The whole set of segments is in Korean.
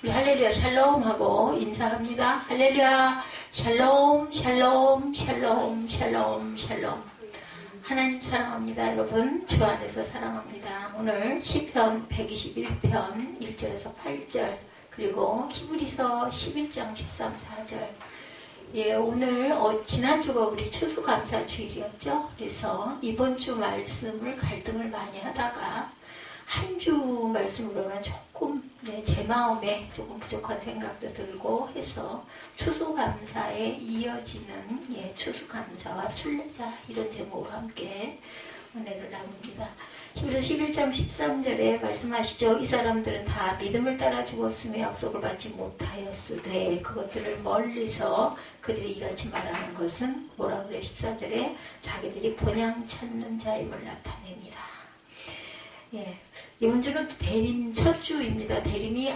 우리 할렐루야 샬롬 하고 인사합니다. 할렐루야 샬롬 샬롬 샬롬 샬롬 샬롬. 하나님 사랑합니다. 여러분 주 안에서 사랑합니다. 오늘 시편 121편 1절에서 8절 그리고 히브리서 11장 13, 4절. 예, 오늘 지난주가 우리 추수감사 주일이었죠. 그래서 이번 주 말씀을 갈등을 많이 하다가 한 주 말씀으로는 조금 제 마음에 조금 부족한 생각도 들고 해서 추수감사에 이어지는 추수감사와 순례자 이런 제목으로 함께 은혜를 나눕니다. 히브리서 11장 13절에 말씀하시죠. 이 사람들은 다 믿음을 따라 죽었으며 약속을 받지 못하였으되 그것들을 멀리서 그들이 이같이 말하는 것은 뭐라 그래? 14절에 자기들이 본향 찾는 자임을 나타냅니다. 예, 이번 주는 대림 첫 주입니다. 대림이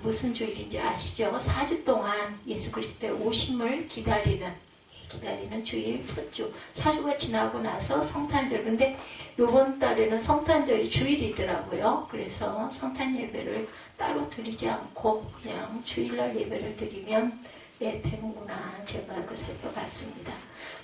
무슨 주일인지 아시죠? 4주 동안 예수 그리스도의 오심을 기다리는 주일 첫 주. 4주가 지나고 나서 성탄절. 근데 요번 달에는 성탄절이 주일이더라고요. 그래서 성탄 예배를 따로 드리지 않고 그냥 주일날 예배를 드리면 되는구나. 제가 살펴봤습니다.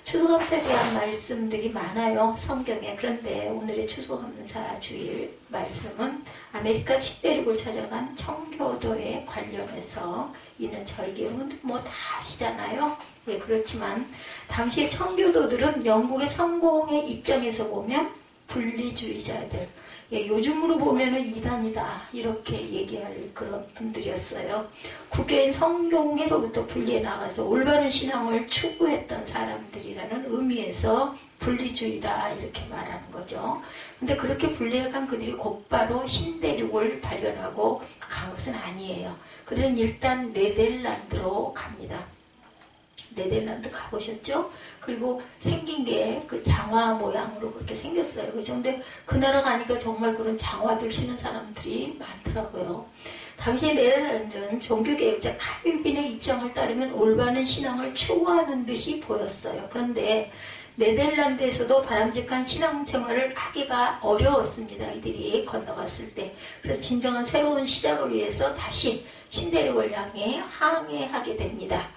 추수감사에 대한 말씀들이 많아요. 성경에. 그런데 오늘의 추수감사 주일 말씀은 아메리카 시대륙을 찾아간 청교도에 관련해서 있는 절기는 다 아시잖아요. 예, 그렇지만 당시의 청교도들은 영국의 성공의 입장에서 보면 분리주의자들, 요즘으로 보면은 이단이다 이렇게 얘기할 그런 분들이었어요. 국교인 성경회로부터 분리해 나가서 올바른 신앙을 추구했던 사람들이라는 의미에서 분리주의다 이렇게 말하는 거죠. 근데 그렇게 분리해간 그들이 곧바로 신대륙을 발견하고 간 것은 아니에요. 그들은 일단 네덜란드로 갑니다. 네덜란드 가보셨죠? 그리고 생긴 게 그 장화 모양으로 그렇게 생겼어요. 그죠? 근데 그 나라 가니까 정말 그런 장화들 신은 사람들이 많더라고요. 당시에 네덜란드는 종교개혁자 칼빈의 입장을 따르면 올바른 신앙을 추구하는 듯이 보였어요. 그런데 네덜란드에서도 바람직한 신앙생활을 하기가 어려웠습니다. 이들이 건너갔을 때. 그래서 진정한 새로운 시작을 위해서 다시 신대륙을 향해 항해하게 됩니다.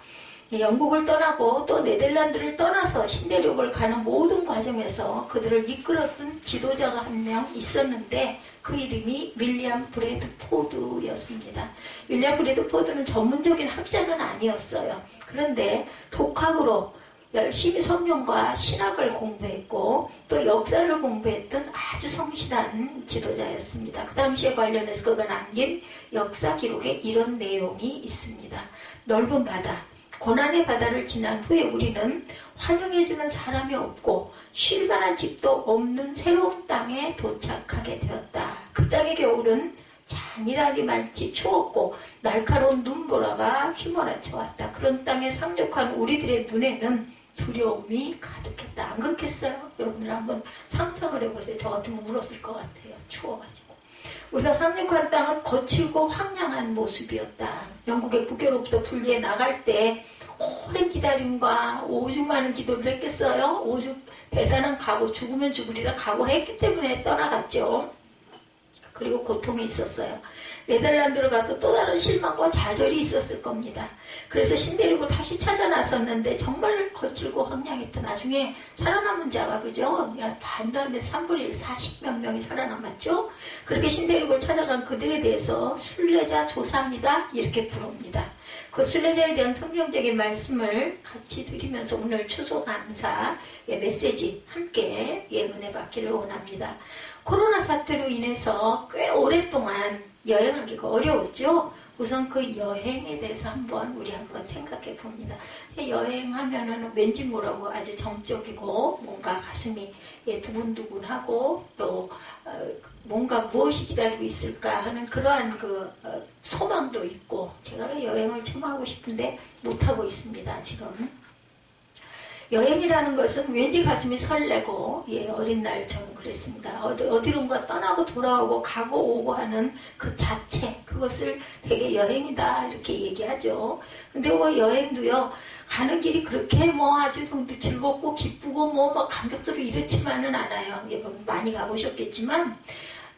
영국을 떠나고 또 네덜란드를 떠나서 신대륙을 가는 모든 과정에서 그들을 이끌었던 지도자가 한 명 있었는데 그 이름이 윌리엄 브래드포드였습니다. 윌리엄 브래드포드는 전문적인 학자는 아니었어요. 그런데 독학으로 열심히 성경과 신학을 공부했고 또 역사를 공부했던 아주 성실한 지도자였습니다. 그 당시에 관련해서 그가 남긴 역사 기록에 이런 내용이 있습니다. 넓은 바다, 고난의 바다를 지난 후에 우리는 환영해주는 사람이 없고 쉴만한 집도 없는 새로운 땅에 도착하게 되었다. 그 땅의 겨울은 잔인하게 말지 추웠고 날카로운 눈보라가 휘몰아쳐 왔다. 그런 땅에 상륙한 우리들의 눈에는 두려움이 가득했다. 안 그렇겠어요? 여러분들 한번 상상을 해보세요. 저 같으면 울었을 것 같아요. 추워가지고. 우리가 상륙한 땅은 거칠고 황량한 모습이었다. 영국의 국교로부터 분리해 나갈 때 오랜 기다림과 오죽 많은 기도를 했겠어요? 오죽 대단한 각오, 죽으면 죽으리라 각오를 했기 때문에 떠나갔죠. 그리고 고통이 있었어요. 네덜란드로 가서 또 다른 실망과 좌절이 있었을 겁니다. 그래서 신대륙을 다시 찾아 나섰는데 정말 거칠고 황량했던 나중에 살아남은 자가 그죠? 반도 안 돼 3분의 1, 40몇 명이 살아남았죠? 그렇게 신대륙을 찾아간 그들에 대해서 순례자 조상이다 이렇게 부릅니다. 그 순례자에 대한 성경적인 말씀을 같이 드리면서 오늘 추수감사 메시지 함께 은혜 받기를 원합니다. 코로나 사태로 인해서 꽤 오랫동안 여행하기가 어려웠죠. 우선 그 여행에 대해서 우리 한번 생각해 봅니다. 여행하면은 왠지 뭐라고 아주 정적이고 뭔가 가슴이 두근두근하고 또 뭔가 무엇이 기다리고 있을까 하는 그러한 소망도 있고 제가 여행을 참 하고 싶은데 못하고 있습니다. 지금. 여행이라는 것은 왠지 가슴이 설레고 어린 날처럼 그랬습니다. 어디론가 떠나고 돌아오고 가고 오고 하는 그 자체 그것을 되게 여행이다 이렇게 얘기하죠. 근데 그 여행도요 가는 길이 그렇게 아주 즐겁고 기쁘고 막 감격스럽고 이렇지만은 않아요. 여러분 많이 가보셨겠지만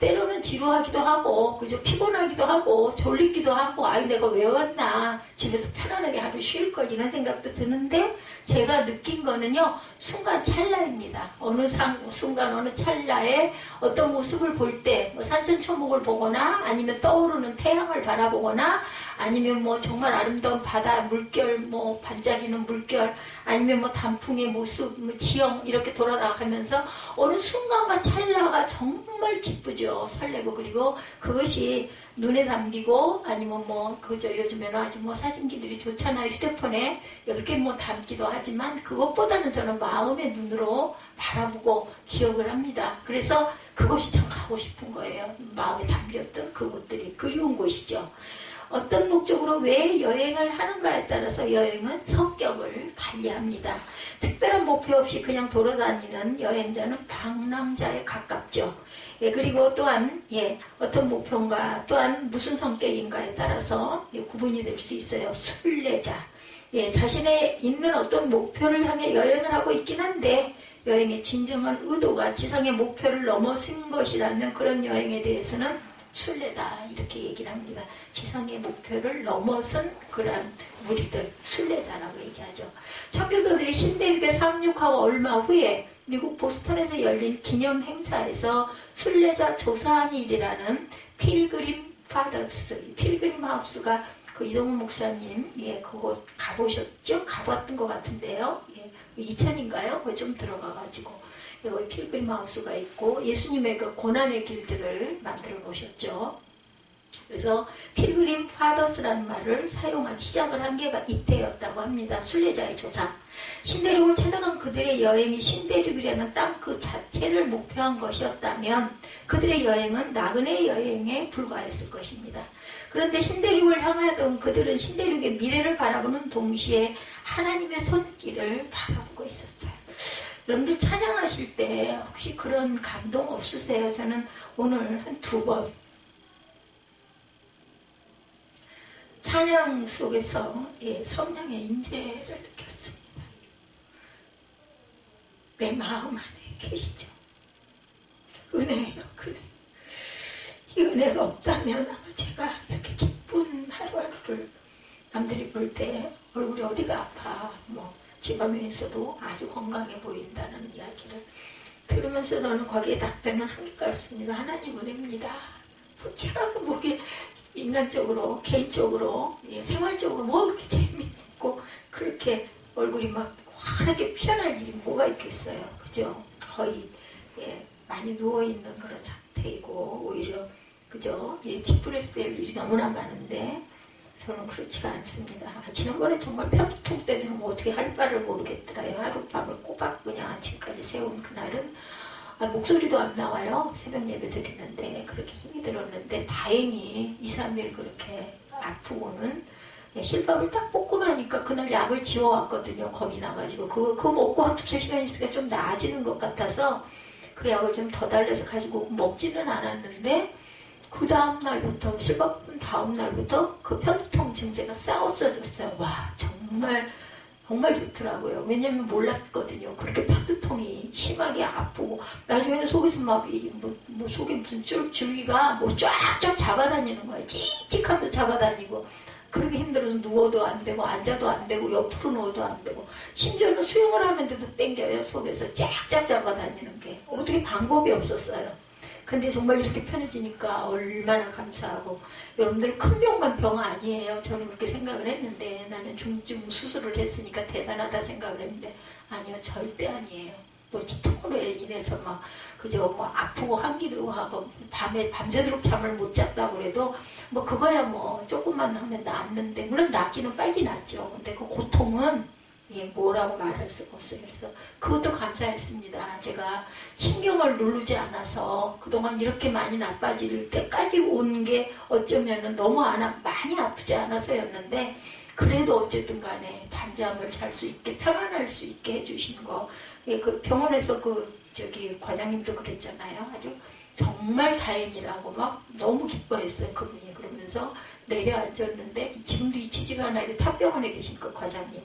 때로는 지루하기도 하고, 그죠? 피곤하기도 하고, 졸리기도 하고, 아유, 내가 왜 왔나. 집에서 편안하게 하루 쉴 걸, 이런 생각도 드는데, 제가 느낀 거는요, 순간 찰나입니다. 어느 순간, 어느 찰나에 어떤 모습을 볼 때, 뭐 산천초목을 보거나, 아니면 떠오르는 태양을 바라보거나, 아니면 뭐 정말 아름다운 바다, 물결, 뭐 반짝이는 물결, 아니면 뭐 단풍의 모습, 뭐 지형, 이렇게 돌아가면서 어느 순간과 찰나가 정말 기쁘죠. 설레고, 그리고 그것이 눈에 담기고, 아니면 뭐, 그죠. 요즘에는 아주 뭐 사진기들이 좋잖아요. 휴대폰에 이렇게 뭐 담기도 하지만, 그것보다는 저는 마음의 눈으로 바라보고 기억을 합니다. 그래서 그것이 참 가고 싶은 거예요. 마음에 담겼던 그것들이 그리운 곳이죠. 어떤 목적으로 왜 여행을 하는가에 따라서 여행은 성격을 달리합니다. 특별한 목표 없이 그냥 돌아다니는 여행자는 방랑자에 가깝죠. 예, 그리고 또한 어떤 목표인가 또한 무슨 성격인가에 따라서 구분이 될 수 있어요. 순례자. 자신의 있는 어떤 목표를 향해 여행을 하고 있긴 한데 여행의 진정한 의도가 지상의 목표를 넘어선 것이라면 그런 여행에 대해서는 순례다 이렇게 얘기를 합니다. 지상의 목표를 넘어선 그러한 무리들, 순례자라고 얘기하죠. 청교도들이 신대륙에 상륙하고 얼마 후에 미국 보스턴에서 열린 기념 행사에서 순례자 조사일이라는 필그림 파더스, 필그림 하우스가 그 이동훈 목사님, 그곳 가보셨죠? 가봤던 것 같은데요. 2000인가요? 그거 좀 들어가가지고. 여기 필그림 하우스가 있고 예수님의 그 고난의 길들을 만들어 놓으셨죠. 그래서 필그림 파더스라는 말을 사용하기 시작을 한 게 이때였다고 합니다. 순례자의 조사. 신대륙을 찾아간 그들의 여행이 신대륙이라는 땅 그 자체를 목표한 것이었다면 그들의 여행은 나그네 여행에 불과했을 것입니다. 그런데 신대륙을 향하던 그들은 신대륙의 미래를 바라보는 동시에 하나님의 손길을 바라보고 있었어요. 여러분들 찬양하실 때 혹시 그런 감동 없으세요? 저는 오늘 한 2번 찬양 속에서 성령의 임재를 느꼈습니다. 내 마음 안에 계시죠. 은혜예요. 그래. 이 은혜가 없다면 아마 제가 이렇게 기쁜 하루하루를 남들이 볼 때 얼굴이 어디가 아파 뭐 지방에서도 아주 건강해 보인다는 이야기를 들으면서 저는 거기에 답변을 한 것 같습니다. 하나님 은혜입니다. 제가 뭐게 인간적으로, 개인적으로, 생활적으로 뭐 그렇게 재미있고 그렇게 얼굴이 막 환하게 피어날 일이 뭐가 있겠어요. 그죠? 거의 많이 누워있는 그런 상태이고 오히려 그죠? 디프레스 될 일이 너무나 많은데 저는 그렇지가 않습니다. 지난번에 정말 편두통 때문에 뭐 어떻게 할 바를 모르겠더라요. 하룻밤을 꼬박 그냥 아침까지 세운 그날은 목소리도 안 나와요. 새벽 예배 드리는데 그렇게 힘이 들었는데 다행히 2, 3일 그렇게 아프고는 실밥을 딱 뽑고 나니까 그날 약을 지워왔거든요. 겁이 나가지고 그거 먹고 한 2-3시간 있으니까 좀 나아지는 것 같아서 그 약을 좀 더 달래서 가지고 먹지는 않았는데 그 다음날부터 실밥 다음 날부터 그 편두통 증세가 싹 없어졌어요. 와 정말 좋더라고요. 왜냐면 몰랐거든요. 그렇게 편두통이 심하게 아프고 나중에는 속에서 막 속에 무슨 줄기가 뭐 쫙쫙 잡아다니는 거예요. cikcik하면서 잡아다니고 그렇게 힘들어서 누워도 안 되고 앉아도 안 되고 옆으로 누워도 안 되고 심지어는 수영을 하는데도 땡겨요. 속에서 쫙쫙 잡아다니는 게 어떻게 방법이 없었어요. 근데 정말 이렇게 편해지니까 얼마나 감사하고 여러분들 큰 병만 병 아니에요. 저는 그렇게 생각을 했는데 나는 중증 수술을 했으니까 대단하다 생각을 했는데 아니요. 절대 아니에요. 뭐 치통으로 인해서 막 그저 뭐 아프고 한기 들고 하고 밤에 밤새도록 잠을 못 잤다고 그래도 뭐 그거야 뭐 조금만 하면 낫는데 물론 낫기는 빨리 낫죠. 근데 그 고통은 뭐라고 말할 수가 없어요. 그래서 그것도 감사했습니다. 제가 신경을 누르지 않아서 그동안 이렇게 많이 나빠질 때까지 온 게 어쩌면은 너무 많이 아프지 않아서였는데 그래도 어쨌든 간에 단잠을 잘 수 있게 편안할 수 있게 해주신 거. 그 병원에서 과장님도 그랬잖아요. 아주 정말 다행이라고 막 너무 기뻐했어요. 그분이 그러면서 내려앉았는데 지금도 잊히지가 않아요. 탑병원에 계신 그 과장님.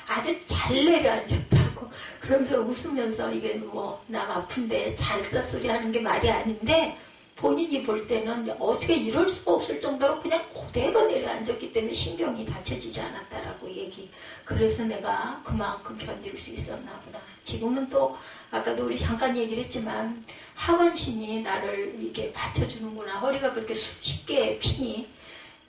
아주 잘 내려앉았다고 하고 그러면서 웃으면서 이게 뭐 남 아픈데 잘했다 소리 하는 게 말이 아닌데 본인이 볼 때는 어떻게 이럴 수가 없을 정도로 그냥 그대로 내려앉았기 때문에 신경이 다쳐지지 않았다라고 얘기. 그래서 내가 그만큼 견딜 수 있었나 보다. 지금은 또 아까도 우리 잠깐 얘기를 했지만 하반신이 나를 이게 받쳐주는구나. 허리가 그렇게 쉽게 피니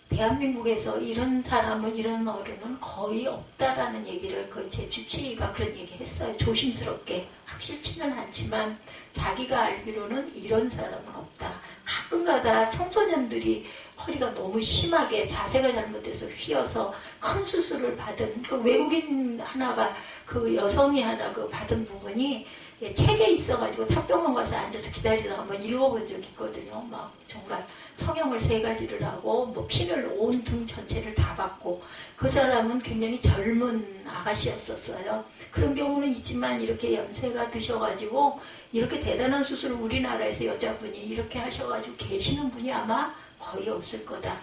대한민국에서 이런 사람은 이런 어른은 거의 없다라는 얘기를 제 주치의가 그런 얘기 했어요. 조심스럽게 확실치는 않지만 자기가 알기로는 이런 사람은 없다. 가끔가다 청소년들이 허리가 너무 심하게 자세가 잘못돼서 휘어서 큰 수술을 받은 그 외국인 하나가 그 여성이 하나 그 받은 부분이 책에 있어가지고 탑병원 가서 앉아서 기다리다가 한번 읽어본 적이 있거든요. 막 정말 성형을 3가지를 하고 뭐 피를 온 등 전체를 다 받고 그 사람은 굉장히 젊은 아가씨였었어요. 그런 경우는 있지만 이렇게 연세가 드셔가지고 이렇게 대단한 수술을 우리나라에서 여자분이 이렇게 하셔가지고 계시는 분이 아마 거의 없을 거다.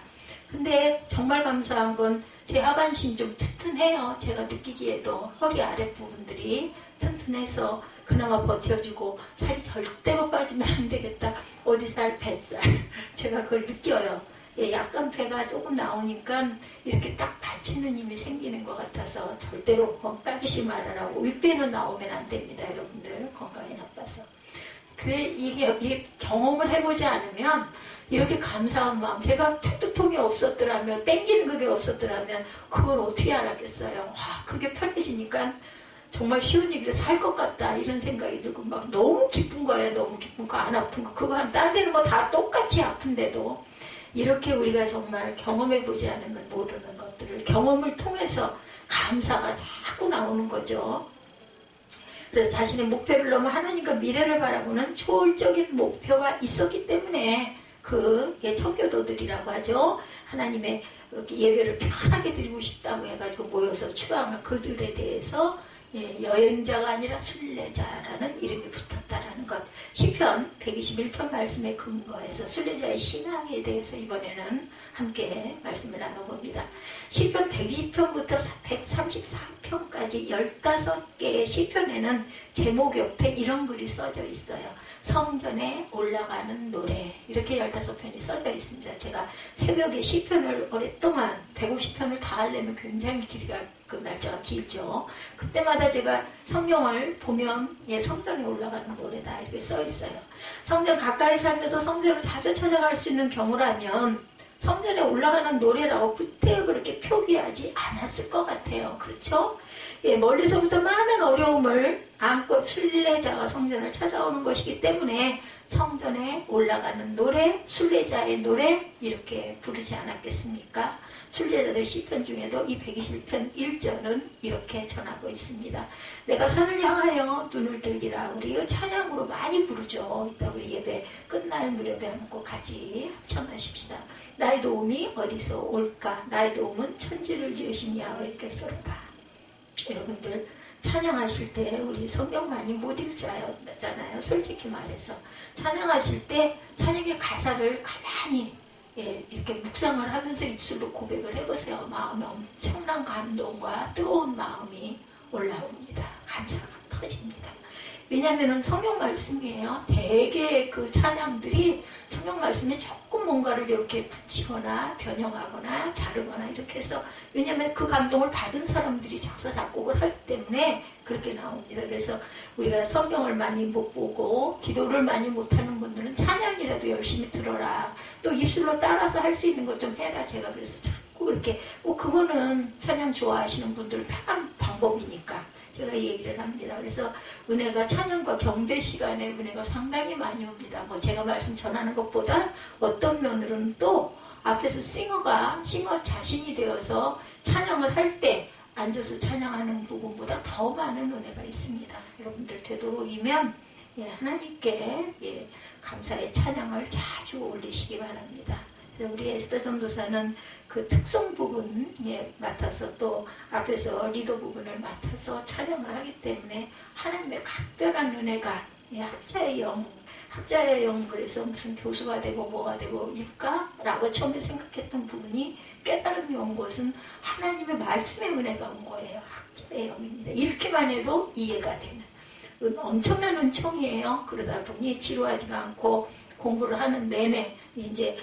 근데 정말 감사한 건 제 하반신이 좀 튼튼해요. 제가 느끼기에도 허리 아랫부분들이 튼튼해서 그나마 버텨주고 살이 절대로 빠지면 안 되겠다. 어디살, 뱃살. 제가 그걸 느껴요. 예, 약간 배가 조금 나오니까 이렇게 딱 받치는 힘이 생기는 것 같아서 절대로 빠지지 말아라고. 윗배는 나오면 안 됩니다. 여러분들 건강에 나빠서. 그래 이게 경험을 해보지 않으면 이렇게 감사한 마음, 제가 턱두통이 없었더라면 땡기는 그게 없었더라면 그걸 어떻게 알았겠어요. 와, 그게 편해지니까 정말 쉬운 얘기를 살 것 같다 이런 생각이 들고 막 너무 기쁜 거예요. 너무 기쁜 거, 안 아픈 거, 그거 딴 데는 뭐 다 똑같이 아픈데도 이렇게 우리가 정말 경험해보지 않으면 모르는 것들을 경험을 통해서 감사가 자꾸 나오는 거죠. 그래서 자신의 목표를 넘어 하나님과 미래를 바라보는 초월적인 목표가 있었기 때문에 그 청교도들이라고 하죠. 하나님의 예배를 편하게 드리고 싶다고 해가지고 모여서 추앙한 그들에 대해서 여행자가 아니라 순례자라는 이름이 붙었다라는 것. 시편 121편 말씀에 근거해서 순례자의 신앙에 대해서 이번에는 함께 말씀을 나눠봅니다. 시편 120편부터 134편까지 15개의 시편에는 제목 옆에 이런 글이 써져 있어요. 성전에 올라가는 노래. 이렇게 15편이 써져 있습니다. 제가 새벽에 시편을 오랫동안 150편을 다 하려면 굉장히 길이가 그 날짜가 길죠. 그때마다 제가 성경을 보면 성전에 올라가는 노래다 이렇게 써 있어요. 성전 가까이 살면서 성전을 자주 찾아갈 수 있는 경우라면 성전에 올라가는 노래라고 그때 그렇게 표기하지 않았을 것 같아요. 그렇죠? 멀리서부터 많은 어려움을 안고 순례자가 성전을 찾아오는 것이기 때문에 성전에 올라가는 노래, 순례자의 노래 이렇게 부르지 않았겠습니까? 순례자들 시편 중에도 이 121편 1절은 이렇게 전하고 있습니다. 내가 산을 향하여 눈을 들기라. 우리 찬양으로 많이 부르죠. 이따 우리 예배 끝날 무렵에 한번 꼭 같이 합창하십시다. 나의 도움이 어디서 올까? 나의 도움은 천지를 지으신 야훼께서로다. 여러분들 찬양하실 때 우리 성경 많이 못 읽잖아요. 솔직히 말해서 찬양하실 때 찬양의 가사를 가만히 이렇게 묵상을 하면서 입술로 고백을 해보세요. 마음에 엄청난 감동과 뜨거운 마음이 올라옵니다. 감사가 터집니다. 왜냐하면 성경 말씀이에요. 대개 그 찬양들이 성경 말씀에 조금 뭔가를 이렇게 붙이거나 변형하거나 자르거나 이렇게 해서 왜냐하면 그 감동을 받은 사람들이 작사 작곡을 하기 때문에 그렇게 나옵니다. 그래서 우리가 성경을 많이 못 보고 기도를 많이 못하는 분들은 찬양이라도 열심히 들어라. 또 입술로 따라서 할 수 있는 것 좀 해라. 제가 그래서 자꾸 이렇게 그거는 찬양 좋아하시는 분들 편한 방법이니까 제가 얘기를 합니다. 그래서 은혜가 찬양과 경배 시간에 은혜가 상당히 많이 옵니다. 제가 말씀 전하는 것보다 어떤 면으로는 또 앞에서 싱어 자신이 되어서 찬양을 할 때 앉아서 찬양하는 부분보다 더 많은 은혜가 있습니다. 여러분들 되도록이면 하나님께 감사의 찬양을 자주 올리시기 바랍니다. 그래서 우리 에스더 전도사는 그 특성 부분 맡아서 또 앞에서 리더 부분을 맡아서 찬양을 하기 때문에 하나님의 각별한 은혜가 학자의 영 그래서 무슨 교수가 되고 뭐가 되고 일까? 라고 처음에 생각했던 부분이 깨달음이 온 것은 하나님의 말씀의 은혜가 온 거예요. 학자의 영입니다. 읽기만 해도 이해가 되는 엄청난 은총이에요. 그러다 보니 지루하지가 않고 공부를 하는 내내 이제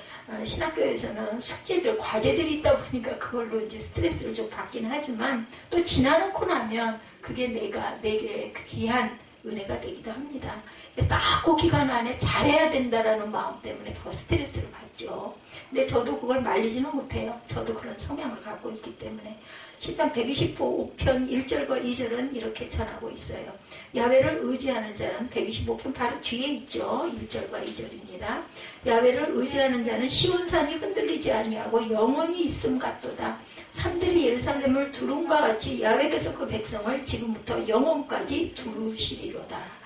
신학교에서는 숙제들, 과제들이 있다 보니까 그걸로 이제 스트레스를 좀 받긴 하지만 또 지나놓고 나면 그게 내게 귀한 은혜가 되기도 합니다. 딱 그 기간 안에 잘해야 된다라는 마음 때문에 더 스트레스를 받죠. 근데 저도 그걸 말리지는 못해요. 저도 그런 성향을 갖고 있기 때문에. 시편 125편 1절과 2절은 이렇게 전하고 있어요. 야훼를 의지하는 자는 125편 바로 뒤에 있죠. 1절과 2절입니다. 야훼를 의지하는 자는 시온산이 흔들리지 아니하고 영원히 있음 같도다. 산들이 예루살렘을 두름과 같이 야훼께서 그 백성을 지금부터 영원까지 두르시리로다.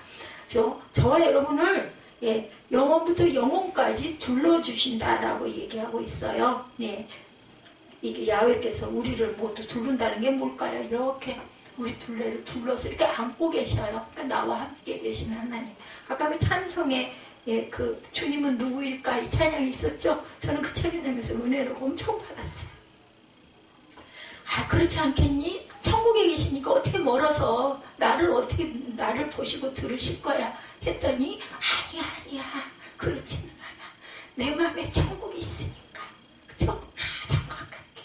저와 여러분을 영원부터 영원까지 둘러주신다라고 얘기하고 있어요. 이게 야훼께서 우리를 모두 두른다는 게 뭘까요? 이렇게 우리 둘레를 둘러서 이렇게 안고 계셔요. 그러니까 나와 함께 계시는 하나님. 아까 그 찬송에 그 주님은 누구일까 이 찬양이 있었죠. 저는 그 찬양에서 은혜를 엄청 받았어요. 아, 그렇지 않겠니? 천국에 계시니까 어떻게 멀어서 나를 보시고 들으실 거야 했더니 아니야 그렇지는 않아. 내 마음에 천국이 있으니까. 그쵸? 가장 가깝게.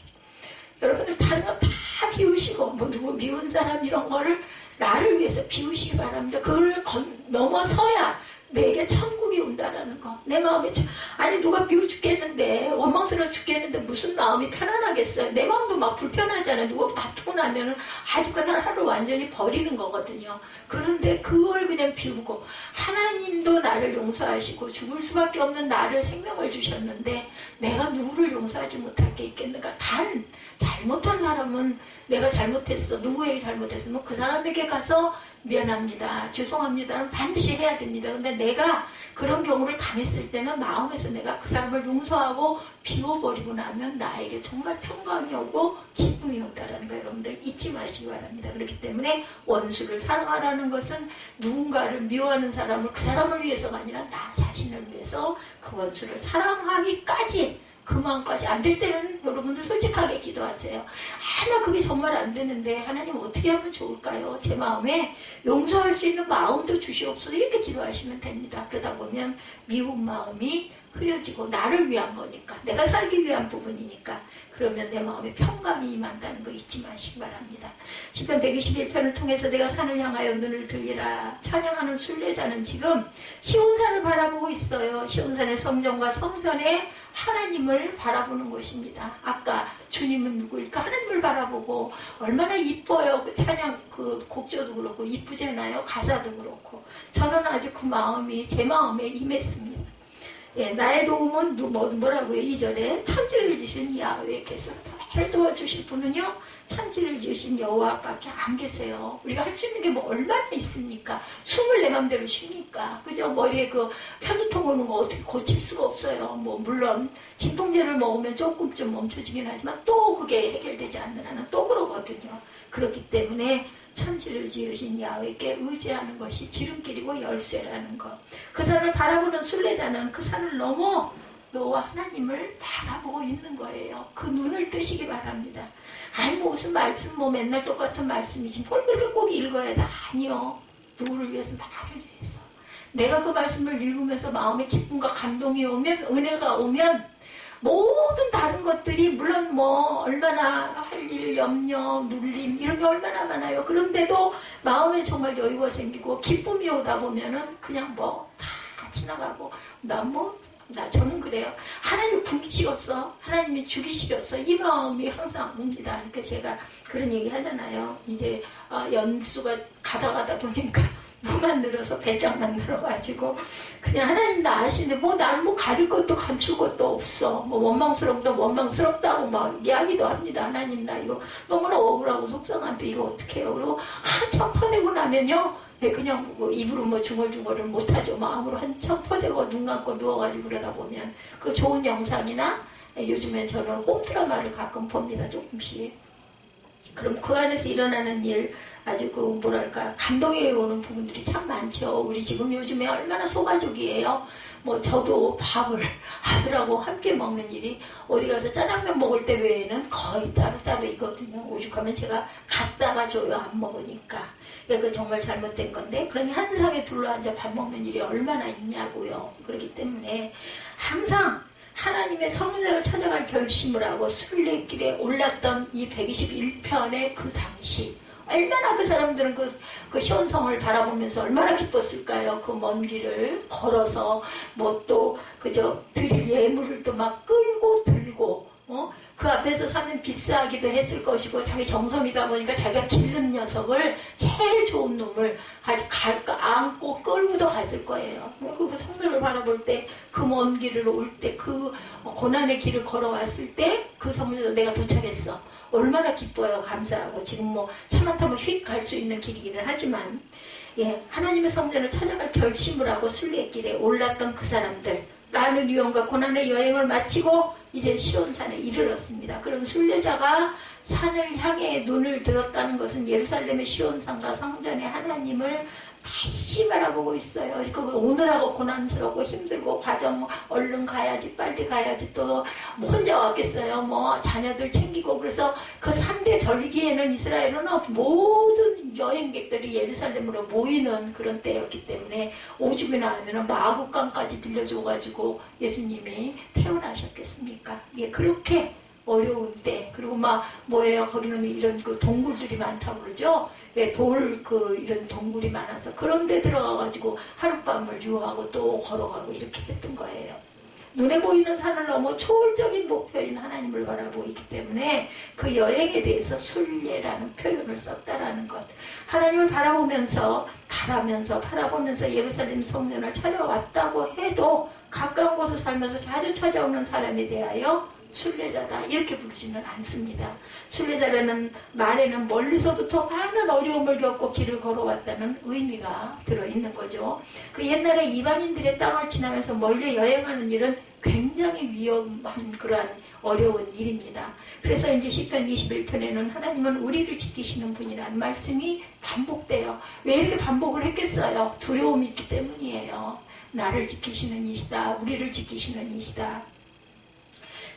여러분들 다른 거 다 비우시고 뭐 누구 미운 사람 이런 거를 나를 위해서 비우시기 바랍니다. 그걸 넘어서야 내게 천국이 온다라는 거. 내 마음에 아니 누가 비워 죽겠는데 원망스러워 죽겠는데 무슨 마음이 편안하겠어요. 내 마음도 막 불편하잖아요. 누가 다투고 나면은 아주 그날 하루 완전히 버리는 거거든요. 그런데 그걸 그냥 비우고 하나님도 나를 용서하시고 죽을 수밖에 없는 나를 생명을 주셨는데 내가 누구를 용서하지 못할 게 있겠는가. 단 잘못한 사람은 내가 잘못했어. 누구에게 잘못했으면 그 사람에게 가서 미안합니다. 죄송합니다는 반드시 해야 됩니다. 근데 내가 그런 경우를 당했을 때는 마음에서 내가 그 사람을 용서하고 비워버리고 나면 나에게 정말 평강이 오고 기쁨이 온다는 거 여러분들 잊지 마시기 바랍니다. 그렇기 때문에 원수를 사랑하라는 것은 누군가를 미워하는 사람을 그 사람을 위해서가 아니라 나 자신을 위해서 그 원수를 사랑하기까지 그 마음까지 안 될 때는 여러분들 솔직하게 기도하세요. 나 그게 정말 안 되는데 하나님 어떻게 하면 좋을까요? 제 마음에 용서할 수 있는 마음도 주시옵소서 이렇게 기도하시면 됩니다. 그러다 보면 미운 마음이 흐려지고 나를 위한 거니까 내가 살기 위한 부분이니까 그러면 내 마음에 평강이 임한다는 거 잊지 마시기 바랍니다. 시편 121편을 통해서 내가 산을 향하여 눈을 들리라 찬양하는 순례자는 지금 시온산을 바라보고 있어요. 시온산의 성전과 성전의 하나님을 바라보는 것입니다. 아까 주님은 누구일까? 하나님을 바라보고 얼마나 이뻐요. 그 찬양 그 곡조도 그렇고 이쁘잖아요. 가사도 그렇고 저는 아주 그 마음이 제 마음에 임했습니다. 나의 도움은 뭐라고요? 2절에 천지를 지신 야훼께서 나를 도와주실 분은요 천지를 지으신 여호와밖에 안 계세요. 우리가 할 수 있는 게 뭐 얼마나 있습니까? 숨을 내 맘대로 쉬니까 그죠? 머리에 그 편두통 오는 거 어떻게 고칠 수가 없어요. 뭐 물론 진통제를 먹으면 조금 좀 멈춰지긴 하지만 또 그게 해결되지 않는 한은 또 그러거든요. 그렇기 때문에 천지를 지으신 야훼께 의지하는 것이 지름길이고 열쇠라는 것. 그 산을 바라보는 순례자는 그 산을 넘어 여호와 하나님을 바라보고 있는 거예요. 그 눈을 뜨시기 바랍니다. 아니 뭐 무슨 말씀 뭐 맨날 똑같은 말씀이지 뭘 그렇게 꼭 읽어야 돼. 아니요. 누구를 위해서? 나를 위해서. 내가 그 말씀을 읽으면서 마음에 기쁨과 감동이 오면 은혜가 오면 모든 다른 것들이 물론 뭐 얼마나 할 일, 염려, 눌림 이런 게 얼마나 많아요. 그런데도 마음에 정말 여유가 생기고 기쁨이 오다 보면은 그냥 뭐 다 지나가고 저는 그래요. 하나님 굶기시겠어. 하나님이 죽이시겠어. 이 마음이 항상 옵니다. 그러니까 제가 그런 얘기 하잖아요. 이제 연수가 가다 보니까 뭐만 늘어서 배짱만 늘어가지고 그냥 하나님 나 아시는데 뭐 나는 뭐 가릴 것도 감출 것도 없어. 뭐 원망스럽다고 막 이야기도 합니다. 하나님 나 이거 너무나 억울하고 속상한데 이거 어떡해요. 그리고 한참 퍼내고 나면요. 그냥 뭐 입으로 뭐 중얼중얼을 못하죠. 마음으로 한참 퍼내고 눈 감고 누워가지고 그러다 보면 그 좋은 영상이나 요즘엔 저는 홈드라마를 가끔 봅니다. 조금씩. 그럼 그 안에서 일어나는 일, 아주 그 뭐랄까 감동이 오는 부분들이 참 많죠. 우리 지금 요즘에 얼마나 소가족이에요. 뭐 저도 밥을 아들하고 함께 먹는 일이 어디 가서 짜장면 먹을 때 외에는 거의 따로따로 있거든요. 오죽하면 제가 갖다가 줘요. 안 먹으니까. 그러니까 정말 잘못된 건데, 그러니 한 상에 둘러앉아 밥 먹는 일이 얼마나 있냐고요. 그렇기 때문에 항상 하나님의 성자를 찾아갈 결심을 하고 순례길에 올랐던 이 121편의 그 당시, 얼마나 그 사람들은 그 시온성을 바라보면서 얼마나 기뻤을까요? 그 먼 길을 걸어서 뭐 또 그저 드릴 예물을 또 막 끌고 들고, 그 앞에서 사면 비싸기도 했을 것이고, 자기 정섬이다 보니까 자기가 기른 녀석을 제일 좋은 놈을 안고 끌고도 갔을 거예요. 그 성들을 바라볼 때, 그 먼 길을 올 때, 그 고난의 길을 걸어왔을 때, 그 성들을 내가 도착했어. 얼마나 기뻐요. 감사하고. 지금 뭐 차만 타면 휙 갈 수 있는 길이기는 하지만, 예, 하나님의 성전을 찾아갈 결심을 하고 순례길에 올랐던 그 사람들, 많은 위험과 고난의 여행을 마치고 이제 시온산에 이르렀습니다. 그럼 순례자가 산을 향해 눈을 들었다는 것은 예루살렘의 시온산과 성전의 하나님을 다시 바라보고 있어요. 그거 오늘하고 고난스럽고 힘들고 과정 얼른 가야지, 빨리 가야지, 또 뭐 혼자 왔겠어요. 뭐 자녀들 챙기고. 그래서 그 3대 절기에는 이스라엘은 모든 여행객들이 예루살렘으로 모이는 그런 때였기 때문에 오죽이나 하면 마구간까지 들려줘가지고 예수님이 태어나셨겠습니까? 예, 그렇게 어려운 때, 그리고 막 뭐예요? 거기는 이런 그 동굴들이 많다고 그러죠. 예, 이런 동굴이 많아서 그런 데 들어가가지고 하룻밤을 유하고 또 걸어가고 이렇게 했던 거예요. 눈에 보이는 산을 넘어 초월적인 목표인 하나님을 바라보고 있기 때문에 그 여행에 대해서 순례라는 표현을 썼다라는 것. 하나님을 바라보면서 예루살렘 성전을 찾아왔다고 해도 가까운 곳을 살면서 자주 찾아오는 사람에 대하여 순례자다 이렇게 부르지는 않습니다. 순례자라는 말에는 멀리서부터 많은 어려움을 겪고 길을 걸어왔다는 의미가 들어있는 거죠. 그 옛날에 이방인들의 땅을 지나면서 멀리 여행하는 일은 굉장히 위험한 그러한 어려운 일입니다. 그래서 이제 시편 21편에는 하나님은 우리를 지키시는 분이라는 말씀이 반복돼요. 왜 이렇게 반복을 했겠어요? 두려움이 있기 때문이에요. 나를 지키시는 이시다. 우리를 지키시는 이시다.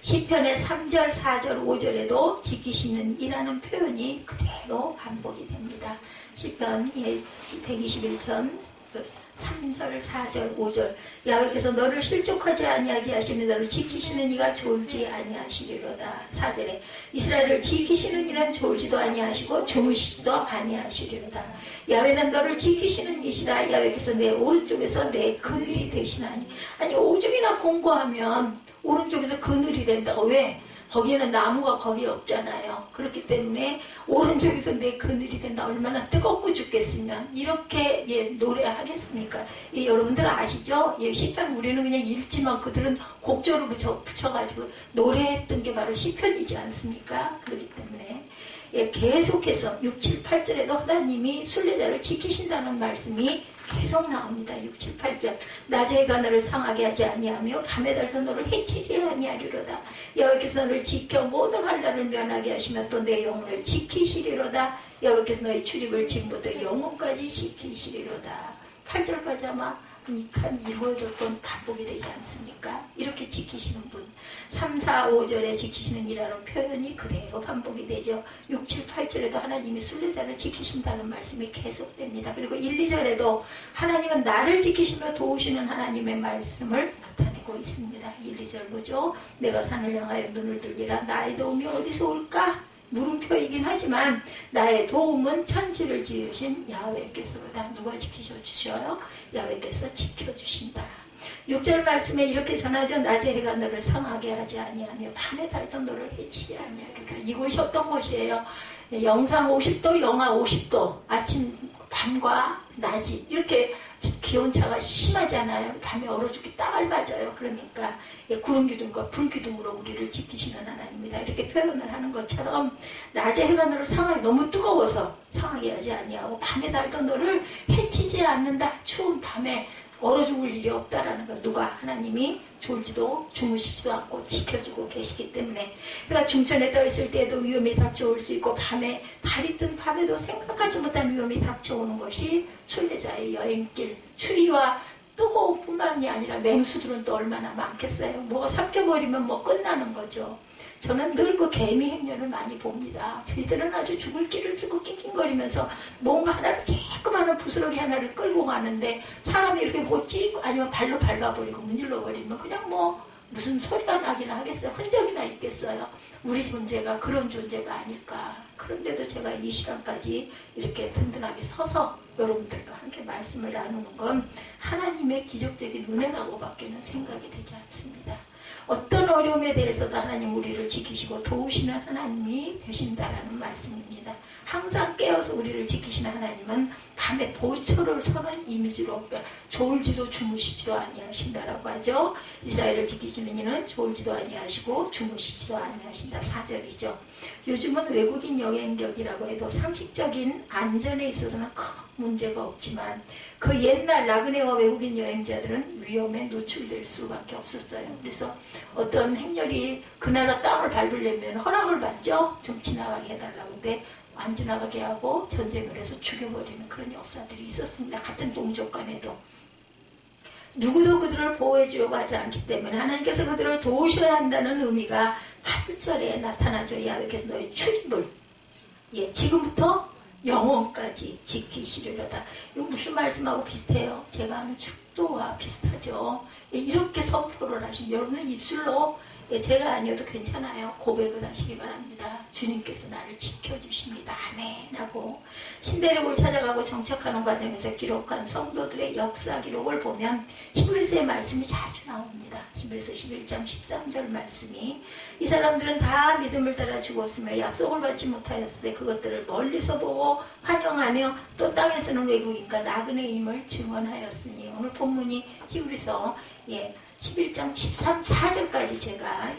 시편의 3절, 4절, 5절에도 지키시는 이라는 표현이 그대로 반복이 됩니다. 시편 121편 3절, 4절, 5절. 야훼께서 너를 실족하지 아니하게 하시며 너를 지키시는 이가 졸지 아니하시리로다. 4절에 이스라엘을 지키시는 이는 졸지도 아니하시고 주무시지도 아니하시리로다. 야훼는 너를 지키시는 이시라. 야훼께서 내 오른쪽에서 내 그늘이 되시나니. 아니 오죽이나 공고하면 오른쪽에서 그늘이 된다고. 왜? 거기에는 나무가 거의 없잖아요. 그렇기 때문에 오른쪽에서 내 그늘이 된다. 얼마나 뜨겁고 죽겠으면 이렇게 노래하겠습니까? 여러분들 아시죠? 시편 우리는 그냥 읽지만 그들은 곡조를 붙여가지고 노래했던 게 바로 시편이지 않습니까? 그렇기 때문에 계속해서 6, 7, 8절에도 하나님이 순례자를 지키신다는 말씀이 계속 나옵니다. 6, 7, 8절. 낮에 해가 너를 상하게 하지 아니하며 밤에 달도 너를 해치지 아니하리로다. 여호와께서 너를 지켜 모든 환난을 면하게 하시며 또 내 영혼을 지키시리로다. 여호와께서 너의 출입을 지금부터 영혼까지 지키시리로다. 8절까지 아마 한 7, 8번 반복이 되지 않습니까? 이렇게 지키시는 분. 3, 4, 5절에 지키시는 이라는 표현이 그대로 반복이 되죠. 6, 7, 8절에도 하나님이 순례자를 지키신다는 말씀이 계속됩니다. 그리고 1, 2절에도 하나님은 나를 지키시며 도우시는 하나님의 말씀을 나타내고 있습니다. 1, 2절 보죠. 내가 산을 향하여 눈을 들리라. 나의 도움이 어디서 올까? 물음표이긴 하지만 나의 도움은 천지를 지으신 야훼께서로다. 누가 지키셔주셔요? 야훼께서 지켜주신다. 6절 말씀에 이렇게 전하죠. 낮에 해가 너를 상하게 하지 아니하며 밤에 달도 너를 해치지 아니하리라. 이곳이 어떤 곳이에요? 영상 50도, 영하 50도, 아침 밤과 낮이 이렇게 기온차가 심하잖아요. 밤에 얼어 죽기 딱 알맞아요. 그러니까 구름기둥과 불기둥으로 우리를 지키시는 하나님입니다. 이렇게 표현을 하는 것처럼 낮에 해가 너를 상하게 너무 뜨거워서 상하게 하지 아니하고 밤에 달도 너를 해치지 않는다. 추운 밤에 얼어 죽을 일이 없다라는 거. 누가? 하나님이 졸지도 주무시지도 않고 지켜주고 계시기 때문에. 그러니까 중천에 떠 있을 때에도 위험이 닥쳐올 수 있고 밤에 달이 뜬 밤에도 생각하지 못한 위험이 닥쳐오는 것이 순례자의 여행길. 추위와 뜨거운 뿐만이 아니라 맹수들은 또 얼마나 많겠어요. 뭐가 삼켜버리면 뭐 끝나는 거죠. 저는 늘 그 개미 행렬을 많이 봅니다. 저희들은 아주 죽을 길을 쓰고 낑낑거리면서 뭔가 하나를 조그마한 부스러기 하나를 끌고 가는데 사람이 이렇게 못 찍고 아니면 발로 밟아버리고 문질러버리면 그냥 뭐 무슨 소리가 나기나 하겠어요. 흔적이나 있겠어요. 우리 존재가 그런 존재가 아닐까. 그런데도 제가 이 시간까지 이렇게 든든하게 서서 여러분들과 함께 말씀을 나누는 건 하나님의 기적적인 은혜라고 밖에는 생각이 되지 않습니다. 어떤 어려움에 대해서도 하나님 우리를 지키시고 도우시는 하나님이 되신다라는 말씀입니다. 항상 깨어서 우리를 지키시는 하나님은 밤에 보초를 서는 이미지로 졸지도 주무시지도 아니하신다라고 하죠. 이스라엘을 지키시는 이는 졸지도 아니하시고 주무시지도 아니하신다. 4절이죠. 요즘은 외국인 여행객이라고 해도 상식적인 안전에 있어서는 큰 문제가 없지만 그 옛날 나그네와 외국인 여행자들은 위험에 노출될 수밖에 없었어요. 그래서 어떤 행렬이 그 나라 땅을 밟으려면 허락을 받죠. 좀 지나가게 해달라고. 근데 안 지나가게 하고 전쟁을 해서 죽여버리는 그런 역사들이 있었습니다. 같은 동족 간에도. 누구도 그들을 보호해주려고 하지 않기 때문에 하나님께서 그들을 도우셔야 한다는 의미가 8절에 나타나죠. 야훼께서 너희 출입을 지금부터 영원까지 지키시려다. 이거 무슨 말씀하고 비슷해요? 제가 하는 축도와 비슷하죠. 이렇게 선포를 하신 여러분은 입술로 제가 아니어도 괜찮아요. 고백을 하시기 바랍니다. 주님께서 나를 지켜주십니다. 아멘 하고 신대륙을 찾아가고 정착하는 과정에서 기록한 성도들의 역사 기록을 보면 히브리서의 말씀이 자주 나옵니다. 히브리서 11장 13절 말씀이 이 사람들은 다 믿음을 따라 죽었으며 약속을 받지 못하였을 때 그것들을 멀리서 보고 환영하며 또 땅에서는 외국인과 나그네임을 증언하였으니 오늘 본문이 히브리서 11장 13, 4절까지 제가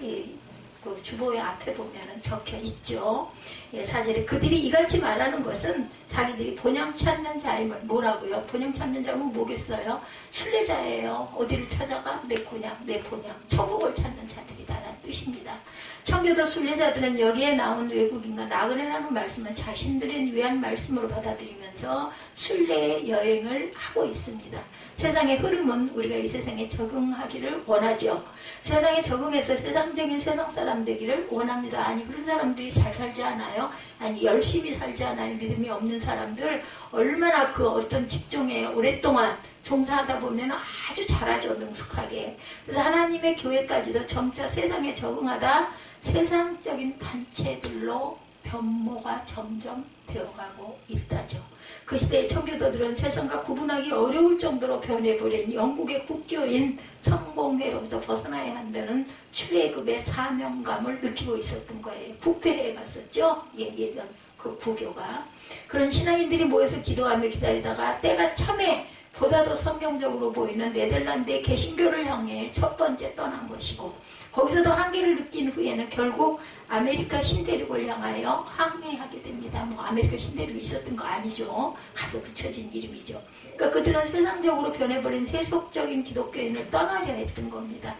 그 주보의 앞에 보면은 적혀 있죠. 4절에 그들이 이같이 말하는 것은 자기들이 본향 찾는 자임을. 뭐라고요? 본향 찾는 자면 뭐겠어요? 순례자예요. 어디를 찾아가? 내 고향, 내 본향, 천국을 찾는 자들이다라는 뜻입니다. 청교도 순례자들은 여기에 나온 외국인과 나그네라는 말씀은 자신들을 위한 말씀으로 받아들이면서 순례 여행을 하고 있습니다. 세상의 흐름은 우리가 이 세상에 적응하기를 원하죠. 세상에 적응해서 세상적인 세상 사람 되기를 원합니다. 아니 그런 사람들이 잘 살지 않아요? 아니 열심히 살지 않아요? 믿음이 없는 사람들 얼마나 그 어떤 직종에 오랫동안 종사하다 보면 아주 잘하죠. 능숙하게. 그래서 하나님의 교회까지도 점차 세상에 적응하다 세상적인 단체들로 변모가 점점 되어가고 있다죠. 그 시대의 청교도들은 세상과 구분하기 어려울 정도로 변해버린 영국의 국교인 성공회로부터 벗어나야 한다는 출애굽의 사명감을 느끼고 있었던 거예요. 국회에 갔었죠. 예전 그 구교가. 그런 신앙인들이 모여서 기도하며 기다리다가 때가 참에 보다 더 성경적으로 보이는 네덜란드의 개신교를 향해 첫 번째 떠난 것이고 거기서도 한계를 느낀 후에는 결국 아메리카 신대륙을 향하여 항해하게 됩니다. 뭐 아메리카 신대륙이 있었던 거 아니죠. 가서 붙여진 이름이죠. 그러니까 그들은 세상적으로 변해버린 세속적인 기독교인을 떠나려 했던 겁니다.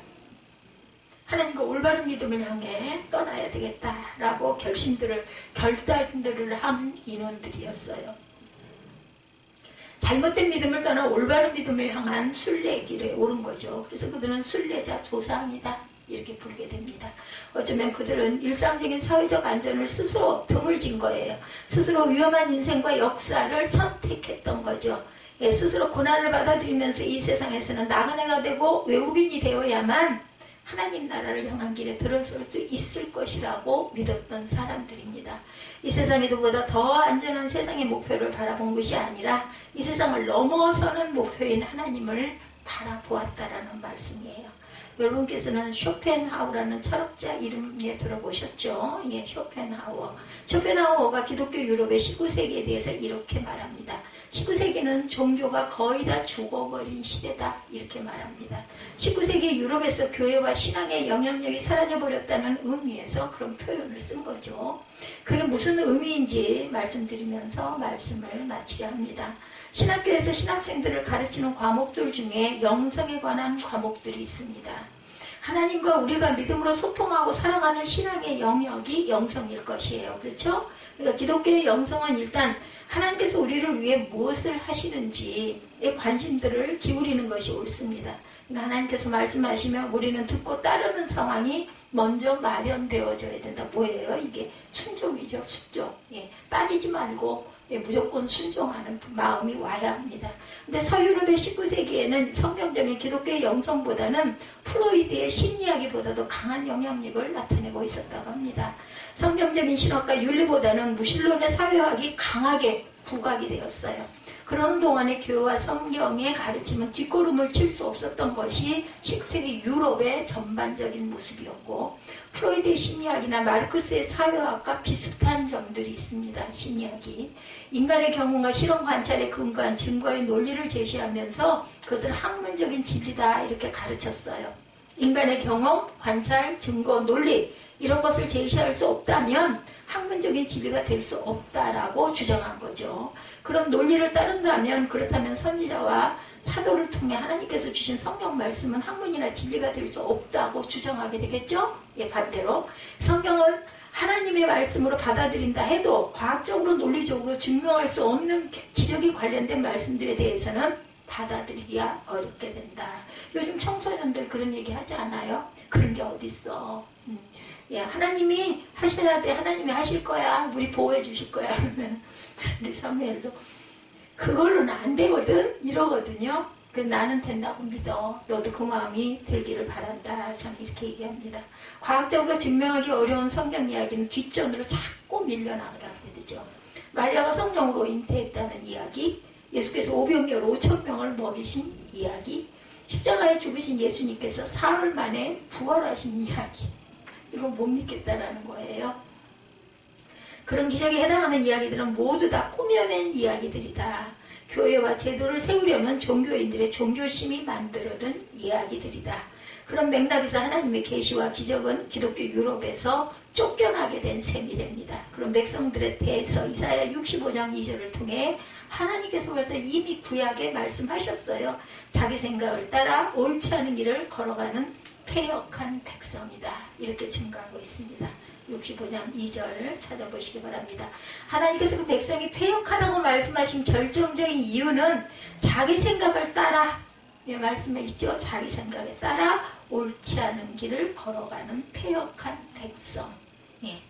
하나님과 올바른 믿음을 향해 떠나야 되겠다라고 결단들을 한 인원들이었어요. 잘못된 믿음을 떠나 올바른 믿음을 향한 순례의 길에 오른 거죠. 그래서 그들은 순례자 조상이다 이렇게 부르게 됩니다. 어쩌면 그들은 일상적인 사회적 안전을 스스로 등을 진 거예요. 스스로 위험한 인생과 역사를 선택했던 거죠. 스스로 고난을 받아들이면서 이 세상에서는 나그네가 되고 외국인이 되어야만 하나님 나라를 향한 길에 들어설 수 있을 것이라고 믿었던 사람들입니다. 이 세상이 누구보다 더 안전한 세상의 목표를 바라본 것이 아니라 이 세상을 넘어서는 목표인 하나님을 바라보았다라는 말씀이에요. 여러분께서는 쇼펜하우라는 철학자 이름 들어보셨죠? 쇼펜하우어. 쇼펜하우어가 기독교 유럽의 19세기에 대해서 이렇게 말합니다. 19세기는 종교가 거의 다 죽어버린 시대다 이렇게 말합니다. 19세기 유럽에서 교회와 신앙의 영향력이 사라져버렸다는 의미에서 그런 표현을 쓴 거죠. 그게 무슨 의미인지 말씀드리면서 말씀을 마치게 합니다. 신학교에서 신학생들을 가르치는 과목들 중에 영성에 관한 과목들이 있습니다. 하나님과 우리가 믿음으로 소통하고 살아가는 신앙의 영역이 영성일 것이에요. 그렇죠? 그러니까 기독교의 영성은 일단 하나님께서 우리를 위해 무엇을 하시는지에 관심들을 기울이는 것이 옳습니다. 그러니까 하나님께서 말씀하시면 우리는 듣고 따르는 상황이 먼저 마련되어져야 된다. 뭐예요? 이게 순종이죠. 순종. 예, 빠지지 말고 무조건 순종하는 마음이 와야 합니다. 근데 서유럽의 19세기에는 성경적인 기독교의 영성보다는 프로이드의 심리학이보다도 강한 영향력을 나타내고 있었다고 합니다. 성경적인 신학과 윤리보다는 무신론의 사회학이 강하게 부각이 되었어요. 그런 동안에 교회와 성경의 가르침은 뒷걸음을 칠 수 없었던 것이 19세기 유럽의 전반적인 모습이었고, 프로이드의 심리학이나 마르크스의 사회학과 비슷한 점들이 있습니다. 심리학이 인간의 경험과 실험 관찰에 근거한 증거의 논리를 제시하면서 그것을 학문적인 진리다 이렇게 가르쳤어요. 인간의 경험, 관찰, 증거, 논리 이런 것을 제시할 수 없다면 학문적인 진리가 될 수 없다라고 주장한 거죠. 그런 논리를 따른다면, 그렇다면 선지자와 사도를 통해 하나님께서 주신 성경 말씀은 학문이나 진리가 될 수 없다고 주장하게 되겠죠? 예, 반대로 성경은 하나님의 말씀으로 받아들인다 해도 과학적으로 논리적으로 증명할 수 없는 기적이 관련된 말씀들에 대해서는 받아들이기가 어렵게 된다. 요즘 청소년들 그런 얘기 하지 않아요? 그런 게 어딨어. 예, 하나님이 하셔야 돼. 하나님이 하실 거야. 우리 보호해 주실 거야. 그러면 우리 사무엘도 그걸로는 안 되거든. 이러거든요. 나는 된다고 믿어. 너도 그 마음이 들기를 바란다. 저는 이렇게 얘기합니다. 과학적으로 증명하기 어려운 성경 이야기는 뒷전으로 자꾸 밀려나가게 되죠. 마리아가 성령으로 잉태했다는 이야기, 예수께서 500명 5,000명을 먹이신 이야기, 십자가에 죽으신 예수님께서 사흘 만에 부활하신 이야기, 이건 못 믿겠다라는 거예요. 그런 기적에 해당하는 이야기들은 모두 다 꾸며낸 이야기들이다. 교회와 제도를 세우려면 종교인들의 종교심이 만들어둔 이야기들이다. 그런 맥락에서 하나님의 계시와 기적은 기독교 유럽에서 쫓겨나게 된 셈이 됩니다. 그런 백성들에 대해서 이사야 65장 2절을 통해 하나님께서 벌써 이미 구약에 말씀하셨어요. 자기 생각을 따라 옳지 않은 길을 걸어가는 패역한 백성이다. 이렇게 증거하고 있습니다. 65장 2절 찾아보시기 바랍니다. 하나님께서 그 백성이 패역하다고 말씀하신 결정적인 이유는 자기 생각을 따라, 예, 말씀에 있죠. 자기 생각에 따라 옳지 않은 길을 걸어가는 패역한 백성. 예.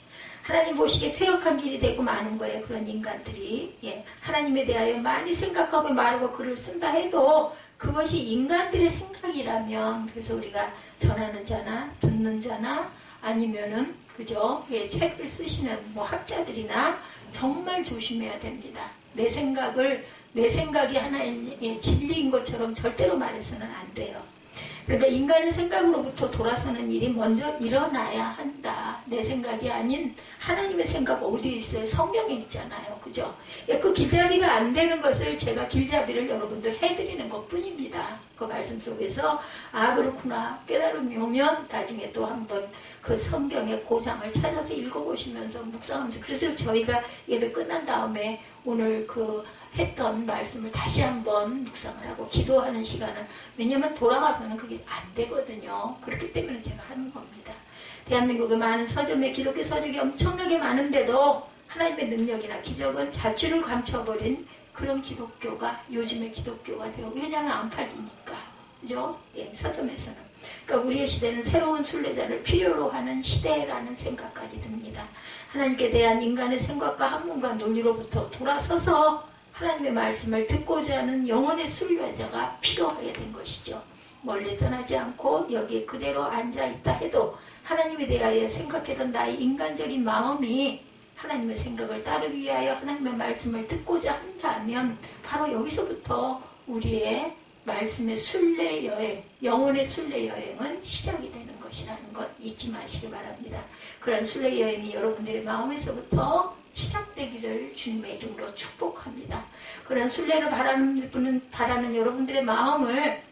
하나님 보시기에 패역한 길이 되고 마는 거예요. 그런 인간들이. 예. 하나님에 대하여 많이 생각하고 말하고 글을 쓴다 해도 그것이 인간들의 생각이라면, 그래서 우리가 전하는 자나 듣는 자나 아니면은 그죠? 예, 책을 쓰시는 뭐 학자들이나 정말 조심해야 됩니다. 내 생각이 하나의 진리인 것처럼 절대로 말해서는 안 돼요. 그러니까 인간의 생각으로부터 돌아서는 일이 먼저 일어나야 한다. 내 생각이 아닌 하나님의 생각 어디에 있어요? 성경에 있잖아요. 그죠? 그 길잡이가 안 되는 것을 제가 길잡이를 여러분들 해드리는 것 뿐입니다. 그 말씀 속에서 아 그렇구나 깨달음이 오면 나중에 또 한번 그 성경의 고장을 찾아서 읽어보시면서 묵상하면서, 그래서 저희가 예배 끝난 다음에 오늘 그 했던 말씀을 다시 한번 묵상을 하고 기도하는 시간을, 왜냐하면 돌아가서는 그게 안 되거든요. 그렇기 때문에 제가 하는 겁니다. 대한민국의 많은 서점에 기독교 서적이 엄청나게 많은데도 하나님의 능력이나 기적은 자취를 감춰버린 그런 기독교가 요즘의 기독교가 되고, 왜냐하면 안 팔리니까. 그죠? 예, 서점에서는. 그러니까 우리의 시대는 새로운 순례자를 필요로 하는 시대라는 생각까지 듭니다. 하나님께 대한 인간의 생각과 학문과 논리로부터 돌아서서 하나님의 말씀을 듣고자 하는 영혼의 순례자가 필요하게 된 것이죠. 멀리 떠나지 않고 여기에 그대로 앉아있다 해도 하나님에 대하여 생각했던 나의 인간적인 마음이 하나님의 생각을 따르기 위하여 하나님의 말씀을 듣고자 한다면 바로 여기서부터 우리의 말씀의 순례 여행, 영혼의 순례 여행은 시작이 되는 것이라는 것 잊지 마시기 바랍니다. 그런 순례 여행이 여러분들의 마음에서부터 시작되기를 주님의 이름으로 축복합니다. 그런 순례를 바라는 여러분들의 마음을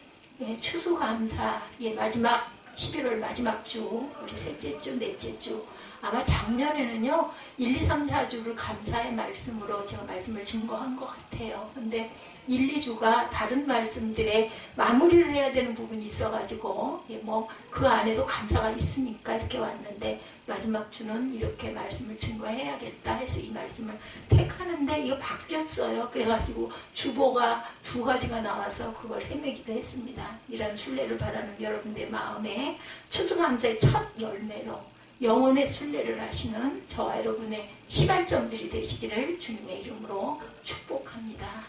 추수감사의 마지막 11월 마지막 주, 우리 셋째 주, 넷째 주, 아마 작년에는요 1, 2, 3, 4주를 감사의 말씀으로 제가 말씀을 증거한 것 같아요. 근데 1, 2주가 다른 말씀들에 마무리를 해야 되는 부분이 있어가지고 뭐 그 안에도 감사가 있으니까 이렇게 왔는데, 마지막 주는 이렇게 말씀을 증거해야겠다 해서 이 말씀을 택하는데 이거 바뀌었어요. 그래가지고 주보가 2가지가 나와서 그걸 헤매기도 했습니다. 이런 순례를 바라는 여러분들의 마음에 추수감사의 첫 열매로 영혼의 순례를 하시는 저와 여러분의 시발점들이 되시기를 주님의 이름으로 축복합니다.